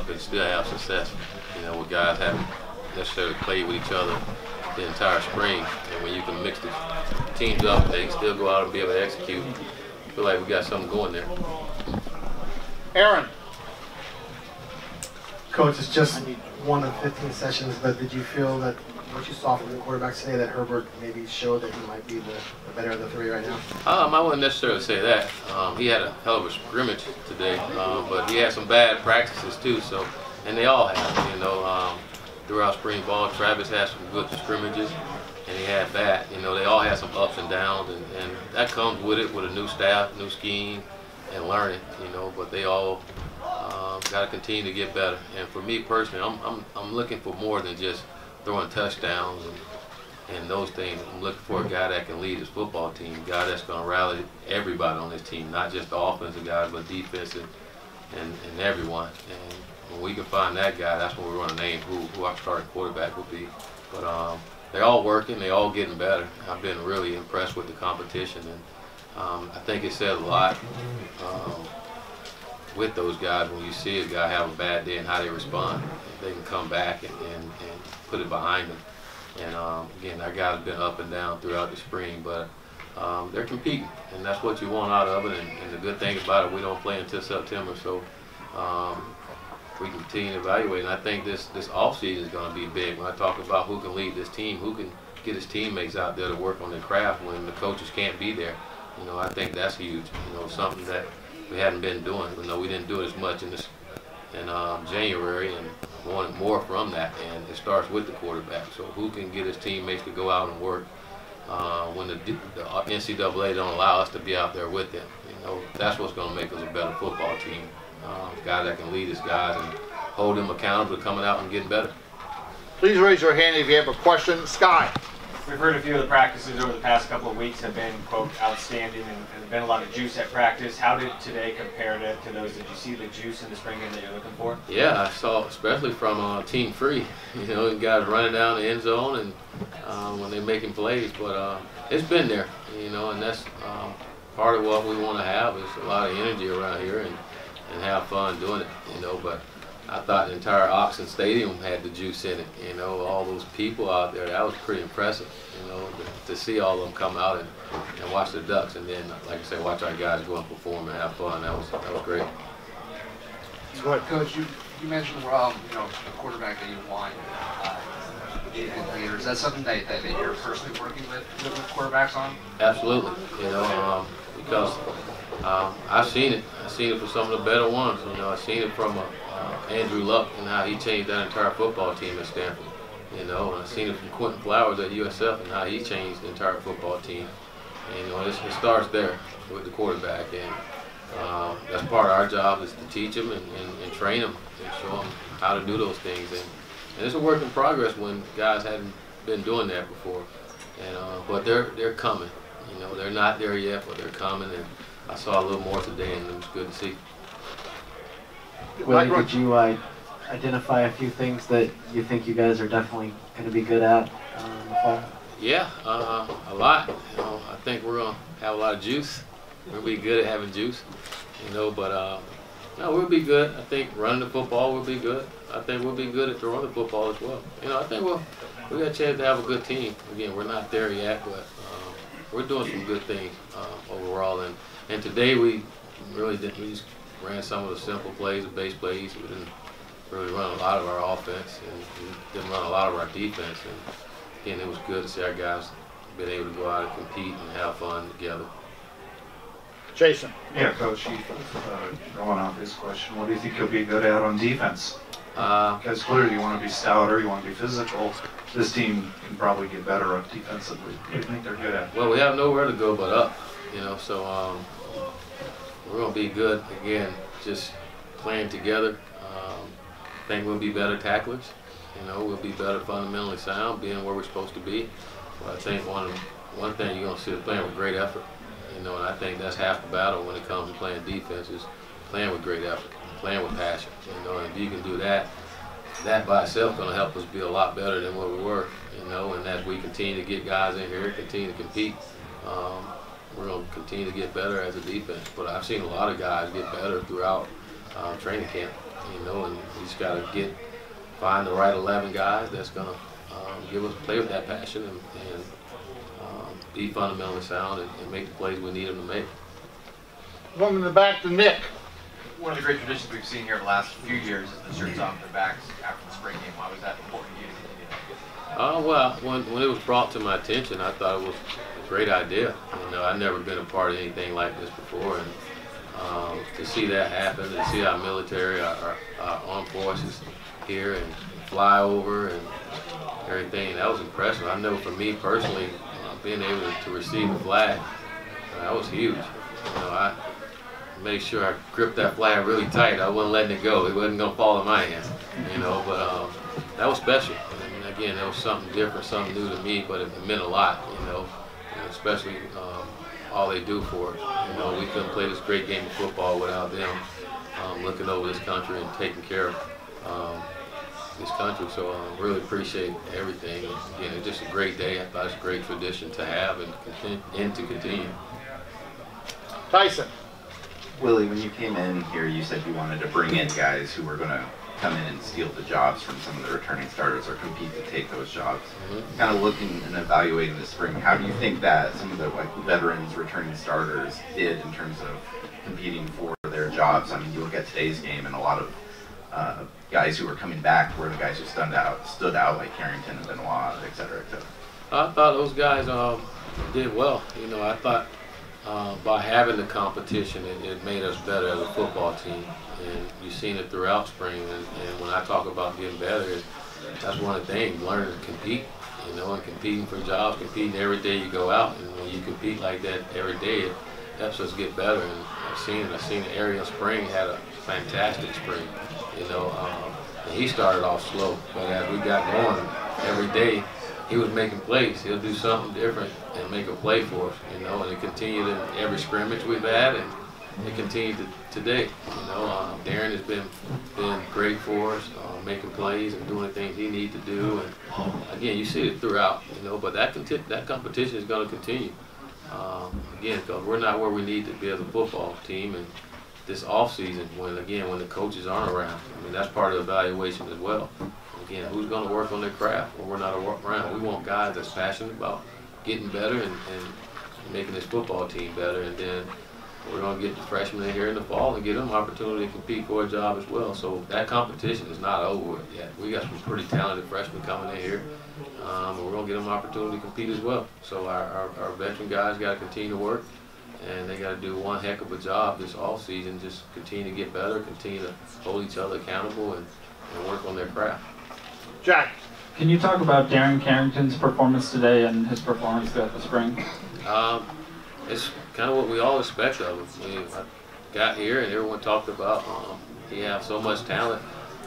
and still have success. You know, where guys haven't necessarily played with each other the entire spring, and when you can mix the teams up, they can still go out and be able to execute. I feel like we got something going there. Aaron. Coach, it's just one of 15 sessions, but did you feel that what you saw from the quarterbacks today, that Herbert maybe showed that he might be the better of the three right now? I wouldn't necessarily say that. He had a hell of a scrimmage today, but he had some bad practices too. So, and they all have, you know, throughout spring ball. Travis had some good scrimmages, and he had bad. You know, they all had some ups and downs, and that comes with it, with a new staff, new scheme, and learning. You know, but they all got to continue to get better. And for me personally, I'm looking for more than just throwing touchdowns and those things. I'm looking for a guy that can lead his football team, a guy that's going to rally everybody on his team, not just the offensive guys, but defensive and everyone. And when we can find that guy, that's when we're going to name who our starting quarterback will be. But they're all working, they're all getting better. I've been really impressed with the competition, and I think it says a lot with those guys when you see a guy have a bad day and how they respond. They can come back and put it behind them. And again, our guys have been up and down throughout the spring, but they're competing, and that's what you want out of it. And the good thing about it, we don't play until September, so we can continue to evaluate. And I think this offseason is going to be big. When I talk about who can lead this team, who can get his teammates out there to work on their craft when the coaches can't be there. You know, I think that's huge. You know, something that we hadn't been doing. You know, we didn't do it as much in January, and wanted more from that. And it starts with the quarterback. So who can get his teammates to go out and work when the NCAA don't allow us to be out there with them? You know, that's what's going to make us a better football team. Guy that can lead his guys and hold them accountable to coming out and getting better. Please raise your hand if you have a question. Sky. We've heard a few of the practices over the past couple of weeks have been, quote, outstanding, and been a lot of juice at practice. How did today compare to those? Did you see the juice in the spring game that you're looking for? Yeah, I saw, especially from Team Free, you know, guys running down the end zone and when they're making plays. But it's been there, you know, and that's part of what we want to have is a lot of energy around here and have fun doing it, you know. But I thought the entire Oxen Stadium had the juice in it, you know, all those people out there. That was pretty impressive, you know, to see all of them come out and watch the Ducks, and then, like I said, watch our guys go and perform and have fun. That was great. Go ahead, Coach. You mentioned, you know, the quarterback that you want, leader. Is that something that you're personally working with quarterbacks on? Absolutely, you know, because I've seen it. I've seen it for some of the better ones. You know, I've seen it from Andrew Luck and how he changed that entire football team at Stanford. You know, and I've seen it from Quentin Flowers at USF and how he changed the entire football team. And, you know, it starts there with the quarterback, and that's part of our job is to teach them and train them and show them how to do those things. And it's a work in progress when guys hadn't been doing that before. And but they're coming. You know, they're not there yet, but they're coming. And I saw a little more today, and it was good to see. Willie, did you identify a few things that you think you guys are definitely going to be good at in the fall? Yeah, a lot. You know, I think we're going to have a lot of juice. We'll be good at having juice, you know, but no, we'll be good. I think running the football will be good. I think we'll be good at throwing the football as well. You know, I think we got a chance to have a good team. Again, we're not there yet, but we're doing some good things overall. And today we really didn't. We just ran some of the simple plays, the base plays. We didn't really run a lot of our offense, and we didn't run a lot of our defense. And again, it was good to see our guys been able to go out and compete and have fun together. Jason. Yeah, Coach, going off this question, what do you think you'll be good at on defense? Because clearly you want to be stouter, you want to be physical. This team can probably get better up defensively. What do you think they're good at? Well, we have nowhere to go but up, you know, so we're going to be good, again, just playing together. I think we'll be better tacklers. You know, we'll be better fundamentally sound, being where we're supposed to be. But I think one thing you're going to see is playing with great effort. You know, and I think that's half the battle when it comes to playing defense is playing with great effort, playing with passion. You know, and if you can do that, that by itself is going to help us be a lot better than what we were. You know, and as we continue to get guys in here, continue to compete, we're going to continue to get better as a defense. But I've seen a lot of guys get better throughout training camp. you know, and we just got to find the right 11 guys that's going to play with that passion and be fundamentally sound and make the plays we need them to make. One in the back to Nick. One of the great traditions we've seen here the last few years is the shirts off their backs after the spring game. Why was that important to you to continue that? Well, when it was brought to my attention, I thought it was a great idea. You know, I've never been a part of anything like this before, and to see that happen, to see our military, our armed forces here and fly over and everything, that was impressive. I know for me personally, being able to receive the flag, that was huge. You know, I made sure I gripped that flag really tight. I wasn't letting it go. It wasn't going to fall in my hands, you know, but that was special. And again, that was something different, something new to me, but it meant a lot, you know, and especially all they do for us. You know, we couldn't play this great game of football without them looking over this country and taking care of this country. So I really appreciate everything. And again, it's just a great day. I thought it's a great tradition to have and to continue. Tyson. Willie, when you came in here, you said you wanted to bring in guys who were going to come in and steal the jobs from some of the returning starters or compete to take those jobs. Kind of looking and evaluating this spring, how do you think that some of the veterans returning starters did in terms of competing for their jobs? I mean, you look at today's game and a lot of guys who were coming back were the guys who stood out like Carrington and Benoit, et cetera, et cetera. I thought those guys did well. You know, I thought by having the competition, it made us better as a football team. And you've seen it throughout spring. And when I talk about getting better, that's one of the things, learning to compete, you know, and competing for jobs, competing every day you go out. And when you compete like that every day, it helps us get better. And I've seen the area spring had a fantastic spring, you know. And he started off slow, but as we got going every day, he was making plays. He'll do something different and make a play for us, you know, and it continued in every scrimmage we've had, and it continued today. You know, Darren has been great for us, making plays and doing the things he needs to do. And again, you see it throughout, you know, but that competition is going to continue. Again, because we're not where we need to be as a football team, and this off season, when the coaches aren't around, I mean, that's part of the evaluation as well. Again, who's going to work on their craft when we're not around? We want guys that's passionate about getting better and making this football team better. And then we're going to get the freshmen in here in the fall and give them an opportunity to compete for a job as well. So that competition is not over yet. We got some pretty talented freshmen coming in here. And we're going to get them an opportunity to compete as well. So our veteran guys got to continue to work. And they got to do one heck of a job this off season. Just continue to get better, continue to hold each other accountable, and work on their craft. Jack. Can you talk about Darren Carrington's performance today and his performance throughout the spring? It's kind of what we all expect of him. I got here and everyone talked about he has so much talent,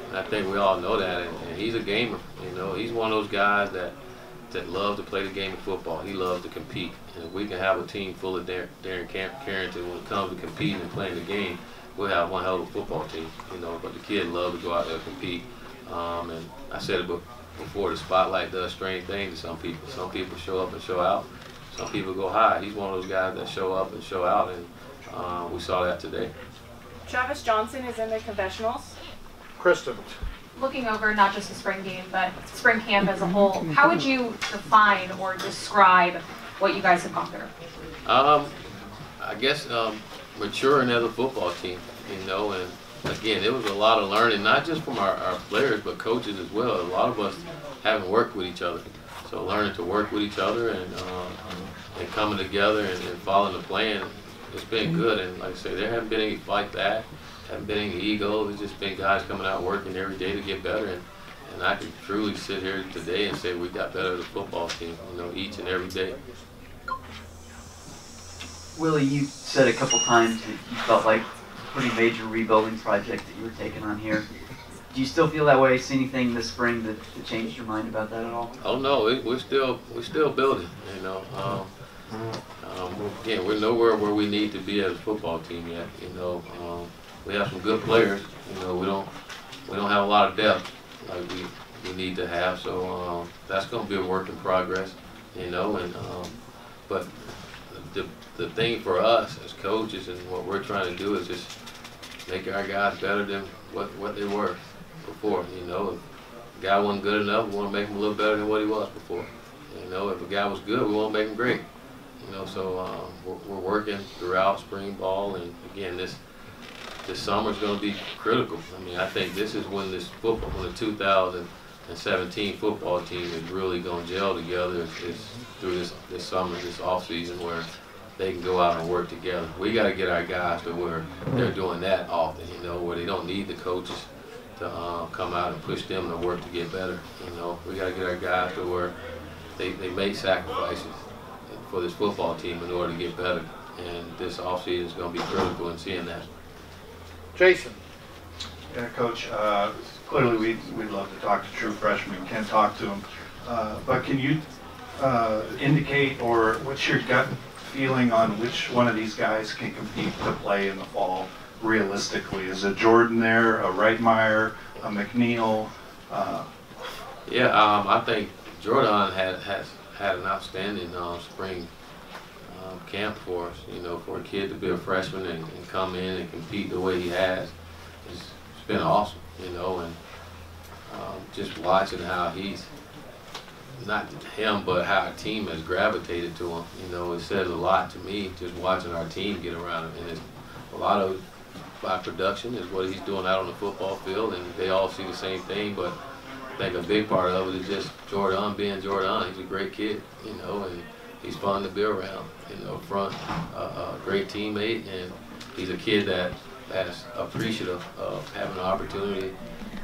and I think we all know that. And he's a gamer. You know, he's one of those guys that love to play the game of football. He loves to compete. And if we can have a team full of Darren Carrington when it comes to competing and playing the game, we'll have one hell of a football team. You know, but the kid loves to go out there and compete. And I said it before, the spotlight does strange things to some people. Some people show up and show out. Some people go high. He's one of those guys that show up and show out, and we saw that today. Travis Johnson is in the confessionals. Kristen. Looking over not just the spring game, but spring camp as a whole, how would you define or describe what you guys have gone through? I guess maturing as a football team, you know, and again, it was a lot of learning, not just from our players, but coaches as well. A lot of us haven't worked with each other. So learning to work with each other and coming together and following the plan, it's been good. And like I say, there haven't been any fight back, haven't been any ego. It's just been guys coming out working every day to get better. And I can truly sit here today and say we got better as a football team, you know, each and every day. Willie, you said a couple times that you felt like a pretty major rebuilding project that you were taking on here. Do you still feel that way? See anything this spring that changed your mind about that at all? Oh no, we're still building. You know, again, we're nowhere where we need to be as a football team yet. You know, we have some good players. You know, we don't have a lot of depth like we need to have. So that's going to be a work in progress. You know, and but the thing for us as coaches and what we're trying to do is just make our guys better than what they were before. You know, if a guy wasn't good enough, we want to make him a little better than what he was before. You know, if a guy was good, we want to make him great. You know, so we're working throughout spring ball, and again, this summer is going to be critical. I mean, I think this is when the 2017 football team is really going to gel together. Is through this summer, this off season, where they can go out and work together. We got to get our guys to where they're doing that often. You know, where they don't need the coaches to come out and push them to work to get better. You know, we got to get our guys to where they make sacrifices for this football team in order to get better. And this offseason is going to be critical in seeing that. Jason. Yeah, Coach, clearly we'd love to talk to true freshmen, can't talk to them. But can you indicate, or what's your gut feeling on which one of these guys can compete to play in the fall realistically? Is it Jordan there, a Reitmeyer, a McNeil? I think Jordan has had an outstanding spring camp for us. You know, for a kid to be a freshman and come in and compete the way he has, it's been awesome. You know, and just watching how he's, not him, but how our team has gravitated to him. You know, it says a lot to me just watching our team get around him. And it's a lot of by production is what he's doing out on the football field, and they all see the same thing. But I think a big part of it is just Jordan being Jordan. He's a great kid, you know, and he's fun to be around. You know, front, a great teammate, and he's a kid that's appreciative of having an opportunity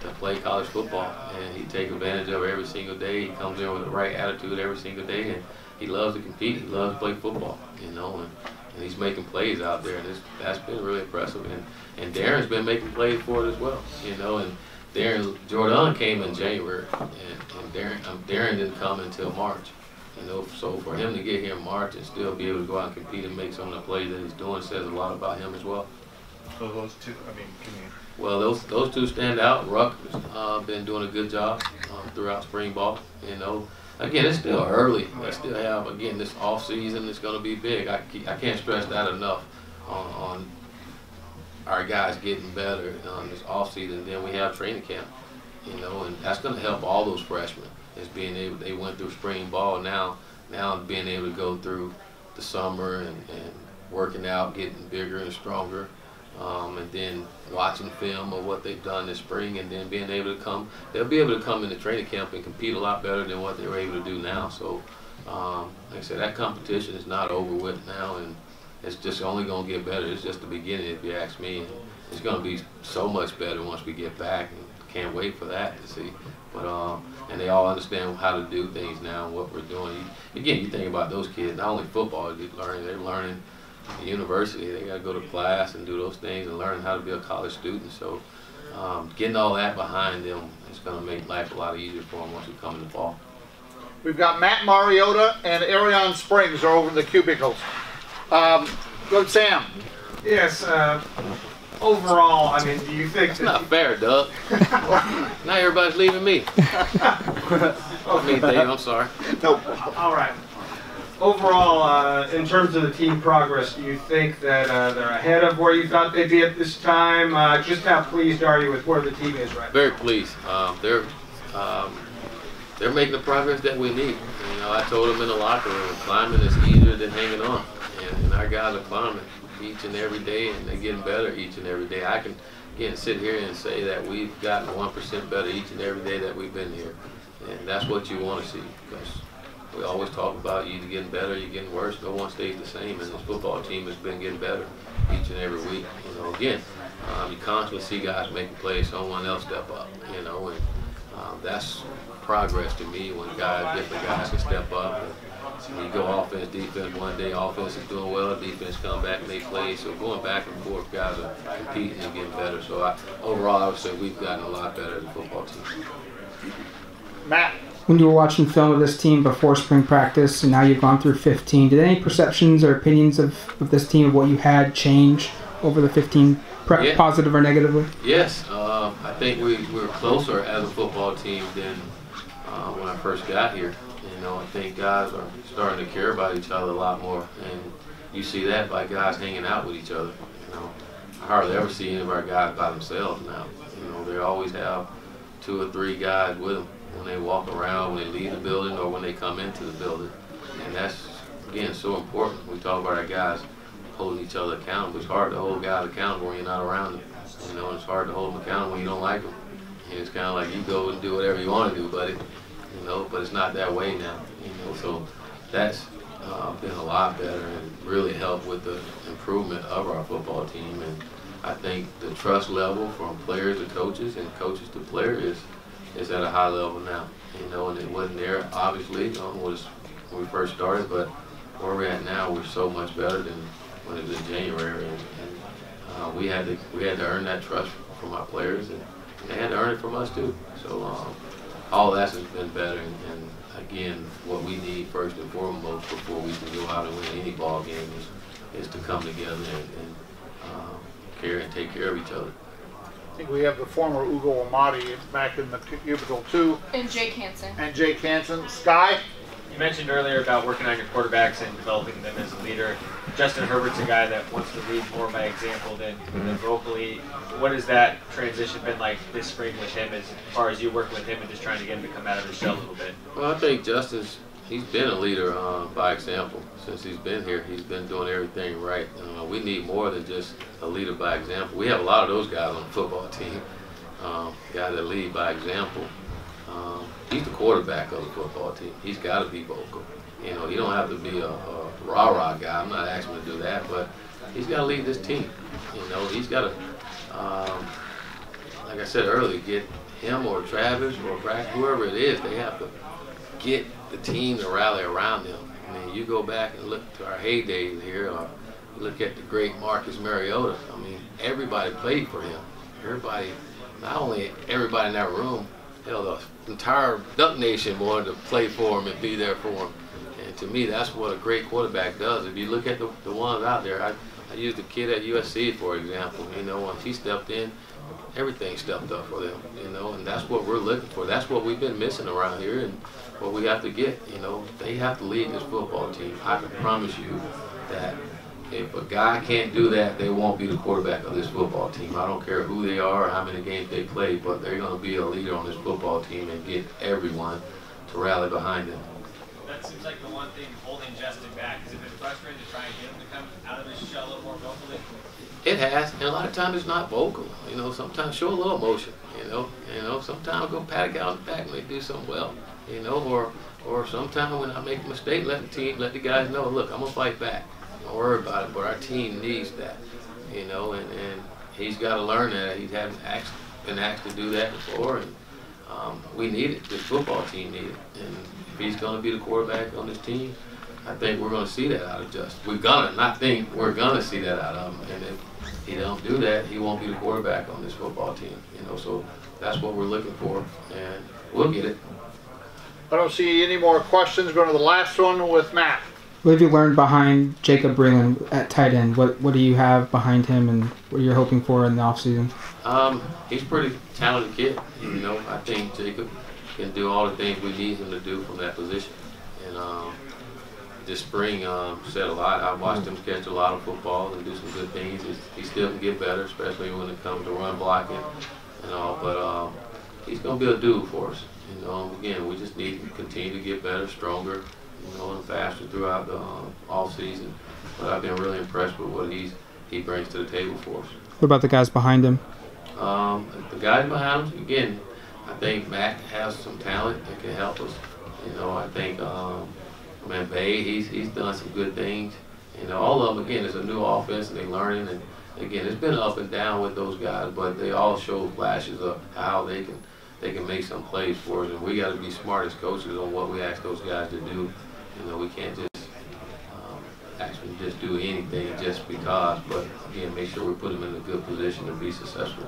to play college football, and he takes advantage of it every single day. He comes in with the right attitude every single day, and he loves to compete. He loves to play football, you know, and he's making plays out there, and that's been really impressive. And Darren's been making plays for it as well, you know. And Jordan came in January, and Darren didn't come until March, you know. So for him to get here in March and still be able to go out and compete and make some of the plays that he's doing says a lot about him as well. So those two, I mean, can you? Well, those two stand out. Ruck has been doing a good job throughout spring ball. You know, again, it's still early. I still have, again, this off season is going to be big. I can't stress that enough on our guys getting better on this off season. Then we have training camp, you know, and that's going to help all those freshmen. Is being able, they went through spring ball, now being able to go through the summer and working out, getting bigger and stronger. And then watching film of what they've done this spring, and then being able to come, they'll be able to come into training camp and compete a lot better than what they were able to do now. So, like I said, that competition is not over with now, and it's just only going to get better. It's just the beginning, if you ask me. And it's going to be so much better once we get back, and can't wait for that to see. But and they all understand how to do things now and what we're doing. Again, you think about those kids, not only football, they're learning university. They got to go to class and do those things and learn how to be a college student. So getting all that behind them is going to make life a lot easier for them once we come in the fall. We've got Matt Mariota and Arion Springs are over in the cubicles. Go Sam. Yes. Overall, I mean, do you think it's not fair, Doug? Now everybody's leaving me. Me, Dave. I'm sorry. No. All right. Overall, in terms of the team progress, do you think that they're ahead of where you thought they'd be at this time? Just how pleased are you with where the team is right now? Very pleased. They're making the progress that we need. You know, I told them in the locker room, climbing is easier than hanging on, and our guys are climbing each and every day, and they're getting better each and every day. I can again sit here and say that we've gotten 1% better each and every day that we've been here, and that's what you want to see, because we always talk about you either getting better, you're getting worse. No one stays the same, and this football team has been getting better each and every week. You know, again, you constantly see guys making plays, someone else step up. You know, and that's progress to me when different guys can step up. And you go offense, defense. One day offense is doing well, defense come back and they play. So going back and forth, guys are competing and getting better. So overall, I would say we've gotten a lot better as a football team. Matt. When you were watching film of this team before spring practice, and now you've gone through 15, did any perceptions or opinions of this team, of what you had, change over the 15, positive or negatively? Yes. I think we were closer as a football team than when I first got here. You know, I think guys are starting to care about each other a lot more, and you see that by guys hanging out with each other. You know, I hardly ever see any of our guys by themselves now. You know, they always have 2 or 3 guys with them when they walk around, when they leave the building, or when they come into the building. And that's, again, so important. We talk about our guys holding each other accountable. It's hard to hold guys accountable when you're not around them. You know, it's hard to hold them accountable when you don't like them. And it's kind of like you go and do whatever you want to do, buddy. You know, but it's not that way now. You know, so that's been a lot better and really helped with the improvement of our football team. And I think the trust level from players to coaches and coaches to players is at a high level now. You know, and it wasn't there obviously when we first started, but where we're at now, we're so much better than when it was in January. And we had to earn that trust from our players, and they had to earn it from us too. So all that has been better. And again, what we need first and foremost before we can go out and win any ball game is to come together and care and take care of each other. I think we have the former Ugo Amati back in the cubicle too. And Jake Hansen. And Jake Hansen. Sky? You mentioned earlier about working on your quarterbacks and developing them as a leader. Justin Herbert's a guy that wants to lead more by example than vocally. What has that transition been like this spring with him as far as you work with him and just trying to get him to come out of his shell a little bit? Well, I think he's been a leader by example. Since he's been here, he's been doing everything right. We need more than just a leader by example. We have a lot of those guys on the football team, guys that lead by example. He's the quarterback of the football team. He's got to be vocal. You know, you don't have to be a rah-rah guy. I'm not asking him to do that, but he's got to lead this team. You know, he's got to, like I said earlier, get him or Travis or Brack, whoever it is, they have to get the team to rally around them. I mean, you go back and look to our heydays here, or look at the great Marcus Mariota. I mean, everybody played for him. Everybody, not only everybody in that room, hell, the entire Duck Nation wanted to play for him and be there for him. And to me, that's what a great quarterback does. If you look at the ones out there, I used the kid at USC, for example. You know, once he stepped in, everything stepped up for them, you know, and that's what we're looking for. That's what we've been missing around here and what we have to get, you know. They have to lead this football team. I can promise you that if a guy can't do that, they won't be the quarterback of this football team. I don't care who they are or how many games they play, but they're going to be a leader on this football team and get everyone to rally behind them. That seems like the one thing holding Justin back. Has it been frustrating to try and get him to come out of his shell a little more vocally? It has, and a lot of times it's not vocal. You know, sometimes show a little emotion. You know, sometimes go pat a guy on the back when they do something well. You know, or sometimes when I make a mistake, let the guys know, look, I'm gonna fight back. Don't worry about it, but our team needs that. You know, and he's got to learn that. He hasn't been asked to do that before, and we need it. This football team needs it. And if he's going to be the quarterback on this team, I think we're going to see that out of Justin. We're going to see that out of him. And if he don't do that, he won't be the quarterback on this football team. You know, so that's what we're looking for, and we'll get it. I don't see any more questions. Going to the last one with Matt. What have you learned behind Jacob Breland at tight end? What do you have behind him, and what you're hoping for in the offseason? He's a pretty talented kid. You know, I think Jacob can do all the things we need him to do from that position. And this spring said a lot. I watched him catch a lot of football and do some good things. He still can get better, especially when it comes to run blocking and all. But he's going to be a dude for us. You know, again, we just need to continue to get better, stronger, you know, and faster throughout the off season. But I've been really impressed with what he brings to the table for us. What about the guys behind him? The guys behind him, again, I think Matt has some talent that can help us. You know, I think, Bay, he's done some good things. You know, all of them, again, it's a new offense and they're learning. And again, it's been up and down with those guys, but they all show flashes of how they can make some plays for us. And we got to be smart as coaches on what we ask those guys to do. You know, we can't just actually just do anything just because, but again, make sure we put them in a good position to be successful.